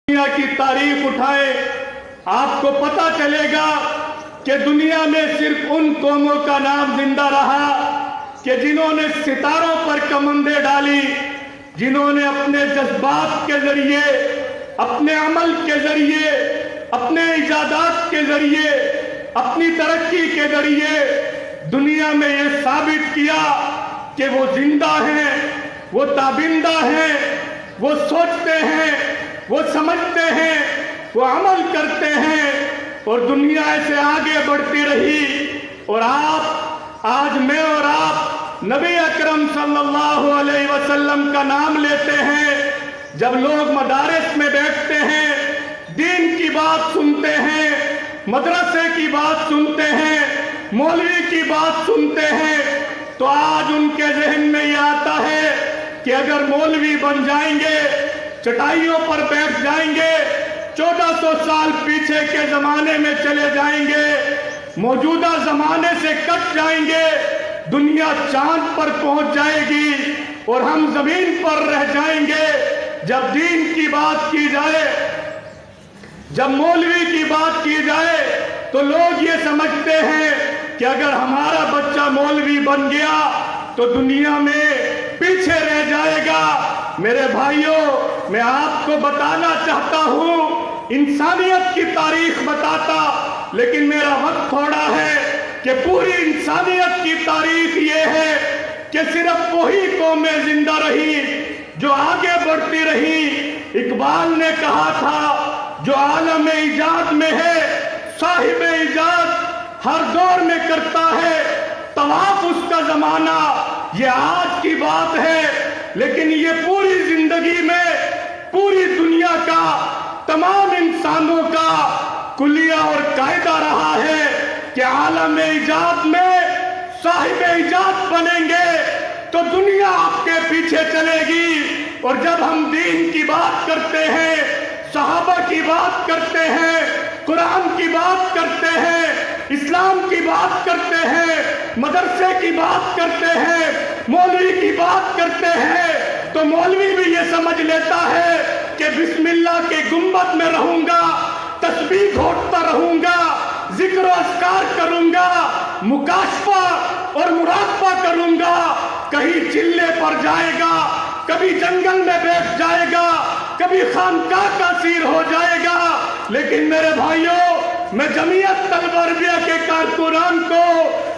دنیا کی تاریخ اٹھائے آپ کو پتا چلے گا کہ دنیا میں صرف ان قوموں کا نام زندہ رہا کہ جنہوں نے ستاروں پر کمندیں ڈالی، جنہوں نے اپنے جذبات کے ذریعے، اپنے عمل کے ذریعے، اپنے ایجادات کے ذریعے، اپنی ترقی کے ذریعے دنیا میں یہ ثابت کیا کہ وہ زندہ ہیں، وہ تابندہ ہیں، وہ سوچتے ہیں، وہ سمجھتے ہیں، وہ عمل کرتے ہیں، اور دنیا ایسے آگے بڑھتی رہی۔ اور آج میں اور آپ نبی اکرم صلی اللہ علیہ وسلم کا نام لیتے ہیں، جب لوگ مدارس میں بیٹھتے ہیں، دین کی بات سنتے ہیں، مدرسے کی بات سنتے ہیں، مولوی کی بات سنتے ہیں، تو آج ان کے ذہن میں یہ آتا ہے کہ اگر مولوی بن جائیں گے، چٹائیوں پر بیٹھ جائیں گے، 1400 سال پیچھے کے زمانے میں چلے جائیں گے، موجودہ زمانے سے کٹ جائیں گے، دنیا چاند پر پہنچ جائے گی اور ہم زمین پر رہ جائیں گے۔ جب دین کی بات کی جائے، جب مولوی کی بات کی جائے، تو لوگ یہ سمجھتے ہیں کہ اگر ہمارا بچہ مولوی بن گیا تو دنیا میں پیچھے رہ جائے گا۔ میرے بھائیوں، میں آپ کو بتانا چاہتا ہوں، انسانیت کی تاریخ بتاتا، لیکن میرا وقت تھوڑا ہے کہ پوری انسانیت کی تاریخ یہ ہے کہ صرف وہی قومیں زندہ رہی جو آگے بڑھتی رہی۔ اقبال نے کہا تھا، جو عالم ایجاد میں ہے صاحب ایجاد ہر دور میں کرتا ہے طواف اس کا زمانہ۔ یہ آج کی بات ہے، لیکن یہ پوری زندگی میں پوری دنیا کا، تمام انسانوں کا کلیہ اور قاعدہ رہا ہے کہ عالم ایجاد میں صاحب ایجاد بنیں گے تو دنیا آپ کے پیچھے چلے گی۔ اور جب ہم دین کی بات کرتے ہیں، صحابہ کی بات کرتے ہیں، قرآن کی بات کرتے ہیں، اسلام کی بات کرتے ہیں، مدرسے کی بات کرتے ہیں، مولوی کی بات کرتے ہیں، تو مولوی بھی یہ سمجھ لیتا ہے کہ بسم اللہ کے گنبد میں رہوں گا، تسبیح گھونٹتا رہوں گا، ذکر و اذکار کروں گا، مکاشفہ اور مراقبہ کروں گا، کہیں چلے پر جائے گا، کبھی جنگل میں بیٹھ جائے گا، کبھی خانقاہ کا اسیر ہو جائے گا۔ لیکن میرے بھائیوں، میں جمعیت طلبہ عربیہ کے کارکنان کو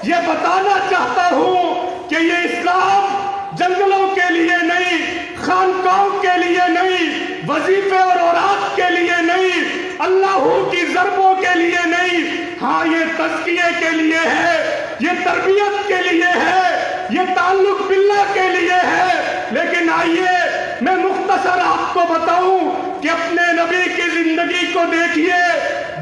یہ بتانا چاہتا ہوں کہ یہ اسلام جنگلوں کے لیے نہیں، خانقاہوں کے لیے نہیں، وظیفے اور اوراد کے لیے نہیں، اللہ کی ضربوں کے لیے نہیں، ہاں یہ تزکیے کے لیے ہے، یہ تربیت کے لیے ہے، یہ تعلق باللہ کے لیے ہے۔ لیکن آئیے میں مختصر آپ کو بتاؤں کہ اپنے نبی کی زندگی کو دیکھیے،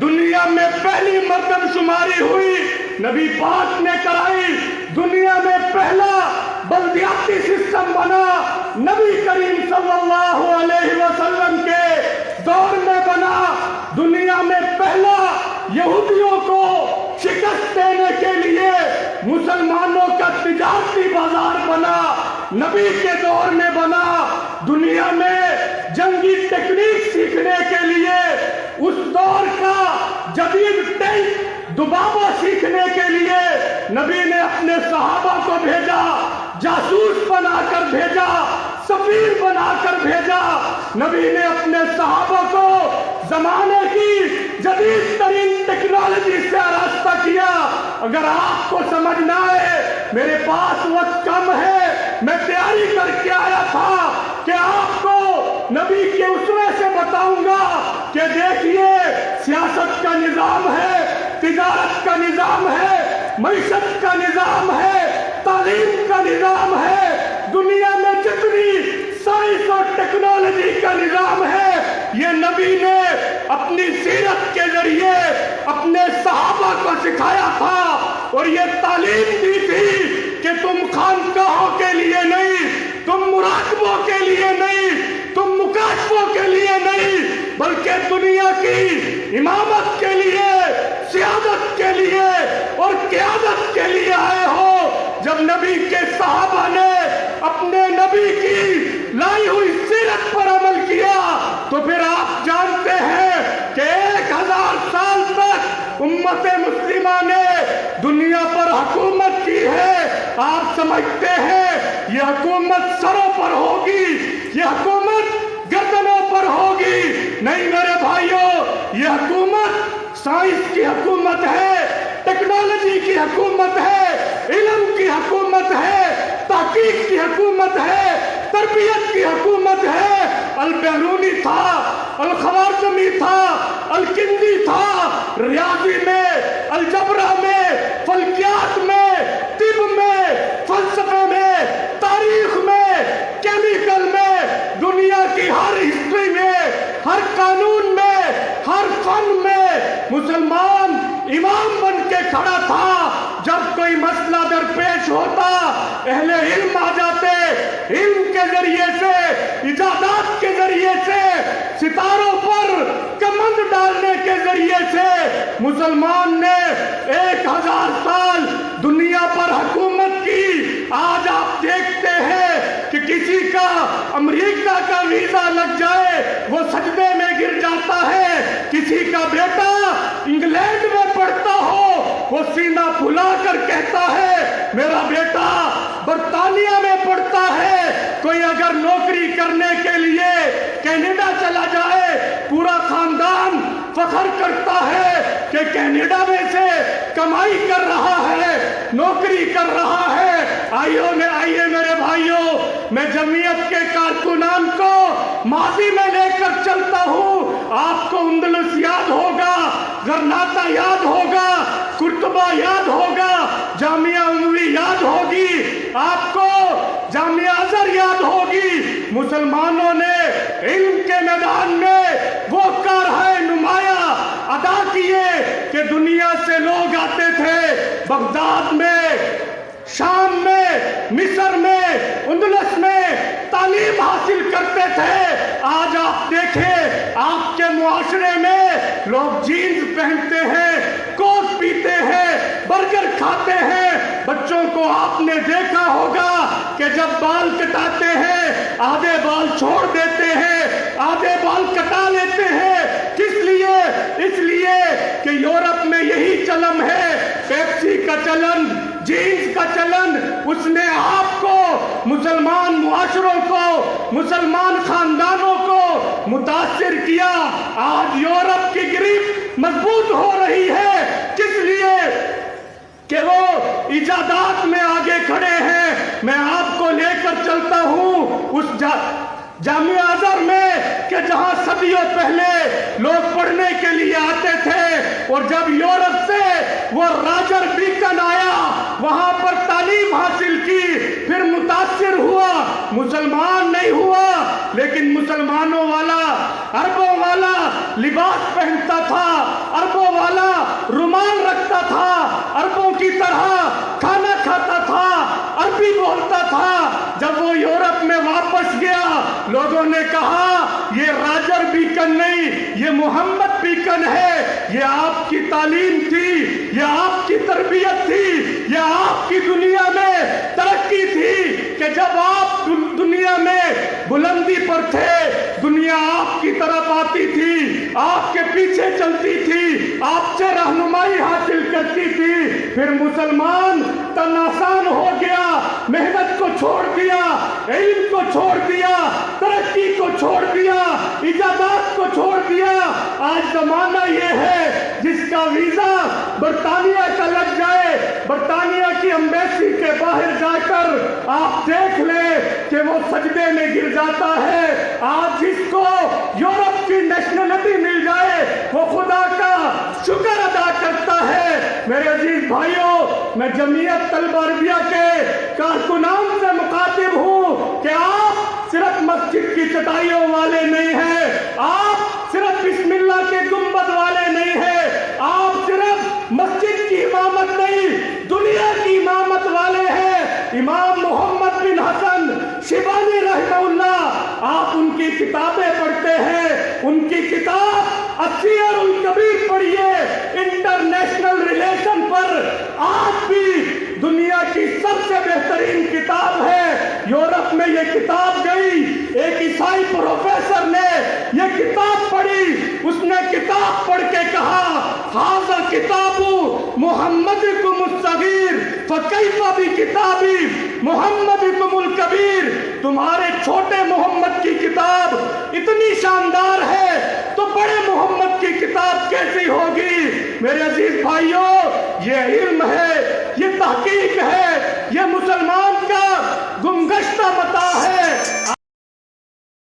دنیا میں پہلی مردم شماری ہوئی نبی پاک نے کرائی، دنیا میں پہلا بلدیاتی سسٹم بنا نبی کریم صلی اللہ علیہ وسلم کے دور میں بنا، دنیا میں پہلا یہودیوں کو شکست دینے کے لیے مسلمانوں کا تجارتی بازار بنا، نبی کے دور میں بنا، دنیا میں جنگی ٹیکنیک سیکھنے کے لیے اس دور کا جدید ٹینک دوبارہ سیکھنے کے لیے نبی نے اپنے صحابہ کو بھیجا، جاسوس بنا کر بھیجا، سفیر بنا کر بھیجا۔ نبی نے اپنے صحابہ کو زمانے کی جدید ترین ٹیکنالوجی سے آراستہ کیا۔ اگر آپ کو سمجھنا ہے، میرے پاس وقت کم ہے، میں تیاری کر کے آیا تھا کہ آپ کو نبی کے اسوے سے بتاؤں گا کہ دیکھیے سیاست کا نظام ہے، تجارت کا نظام ہے، معیشت کا نظام ہے، تعلیم کا نظام ہے، دنیا میں جتنی سائنس اور ٹیکنالوجی کا نظام ہے، یہ نبی نے اپنی سیرت کے ذریعے اپنے صحابہ کو سکھایا تھا، اور یہ تعلیم دی تھی کہ تم خانقاہوں کے لیے نہیں، تم مراقبوں کے لیے نہیں، تم مکاشفوں کے لیے نہیں، بلکہ دنیا کی امامت کے لیے، سیادت کے لیے اور قیادت کے لیے آئے ہو۔ جب نبی کے صحابہ نے اپنے نبی کی لائی ہوئی سیرت پر عمل کیا تو پھر آپ جانتے उम्मत मुस्लिमा ने दुनिया पर हुकूमत की है, आप समझते हैं ये हुकूमत सरों पर होगी, ये हुकूमत गर्दनों पर होगी? नहीं मेरे भाइयों, ये हुकूमत साइंस की हुकूमत है, टेक्नोलॉजी की हुकूमत है, इल्म की हुकूमत है, तहकीक की हुकूमत है, तरबियत की हुकूमत है। अल-बेरूनी था, अल-खवारज़मी था, अल-किंदी था, रियाजी में, अलजबरा में, फल्कियात में, तिब में, फलसफे में, तारीख में, केमिकल में, दुनिया की हर हिस्ट्री में, हर कानून में, हर फन में मुसलमान इमाम बन के खड़ा था। जब कोई मसला दरपेश होता, अहले इल्म आ जाते, इल्म के जरिए से, इजादात के जरिए से, सितारों पर कमंद डालने के जरिए से मुसलमान ने 1000 साल दुनिया पर हुकूमत की। आज आप देखते हैं कि किसी का अमेरिका का वीजा लग जाए वो सजदे में गिर जाता है, किसी का बेटा इंग्लैंड में पढ़ता हो वो सीना फुला कर कहता है मेरा बेटा बर्तानिया में पढ़ता है। कोई अगर नौकरी करने के लिए कनाडा चला जाए, पूरा खानदान फख्र करता है कि कनाडा में से कमाई कर रहा है, नौकरी कर रहा है। आइए मेरे भाइयों, मैं जमीयत के कारकुनान को माजी में लेकर चलता हूँ। आपको अंदलुस याद होगा, गरनाता याद होगा, कुर्तुबा याद होगा, जामिया उमवी याद होगी, आपको जामिया अज़हर याद होगी। मुसलमानों ने इल्म के मैदान में वो कारहाय नुमाया अदा किए कि दुनिया से लोग आते थे, बगदाद में, शाम में, मिस्र में, अंदलुस में तालीम हासिल करते थे। आज आप देखें आपके मुआशरे में लोग जीन्स पहनते हैं, कोक पीते हैं, बर्गर खाते हैं। बच्चों को आपने देखा होगा कि जब बाल कटाते हैं आधे बाल छोड़ देते हैं, आधे बाल कटा लेते हैं। किस लिए? इसलिए कि यूरोप में यही चलन है, पेप्सी का चलन, जीन्स का चलन। उसने आपको, मुसलमान मुआशरों को, मुसलमान खानदानों को मुतासिर किया। आज यूरोप की गिरफ्त मजबूत हो रही है। किस लिए? कि वो इजादात में आगे खड़े हैं। मैं आपको लेकर चलता हूँ उस जामिया अज़हर में कि जहां सदियों पहले लोग पढ़ने के लिए आते थे, और जब यूरोप से वो रॉजर बेकन आया, वहां पर तालीम हासिल की, फिर मुतासिर हुआ, मुसलमान नहीं हुआ, लेकिन मुसलमानों वाला, अरबों वाला लिबास पहनता था, अरबों वाला रुमाल रखता था, अरबों की तरह खाना खाता था, अरबी बोलता था। जब वो यूरोप में वापस गया, लोगों ने कहा ये रॉजर बेकन नहीं, ये मोहम्मद बेकन है। ये आपकी तालीम थी, ये आपकी तरबियत थी, ये आपकी दुनिया में तरक्की थी कि जब आप दुनिया में बुलंदी पर थे, दुनिया आपकी तरफ आती थी, आपके पीछे चलती थी, आपसे रहनुमाई हासिल करती थी। फिर मुसलमान तन आसान हो गया, मेहनत को छोड़ दिया, इल्म को छोड़ दिया, तरक्की को छोड़ दिया, इजादात को छोड़ दिया। आज जमाना ये है जिसका वीजा बर्तानिया का लग जाए, बर्तानिया की एम्बेसी के बाहर जाकर आप देख ले कि वो सजदे में गिर जाता है। आज जिसको यूरोप की नेशनलिटी मिल जाए वो खुदा का शुक्र अदा करता है। मेरे अजीज भाइयों, मैं जमीयत तलबा अरबिया के कारकुनान से मुखातिब हूँ कि आप सिर्फ मस्जिद की चटाइयों वाले नहीं हैं, आप सिर्फ बिस्मिल्लाह के गुंबद वाले नहीं हैं, आप सिर्फ मस्जिद की इमामत नहीं दुनिया की इमामत वाले हैं। इमाम मोहम्मद बिन हसन शिबानी रहमहुल्लाह, आप उनकी किताबें पढ़ते हैं, उनकी किताब अस्सियर उल कबीर पढ़िए, इंटरनेशनल रिलेशन पर आज भी दुनिया की सबसे बेहतरीन किताब है। यूरोप में ये किताब गई, एक ईसाई प्रोफेसर ने ये किताब पढ़ी, उसने किताब पढ़ के कहा हाज़ा किताब मुहम्मदिकुम उस-सगीर फकैफा बिकिताबी मुहम्मदिकुमुल कबीर। तुम्हारे छोटे मोहम्मद की किताब इतनी शानदार है तो बड़े मोहम्मद की किताब कैसी होगी। मेरे अजीज भाइयों, ये इल्म है, ये तहकीक है, ये मुसलमान का गुमगश्ता मता है।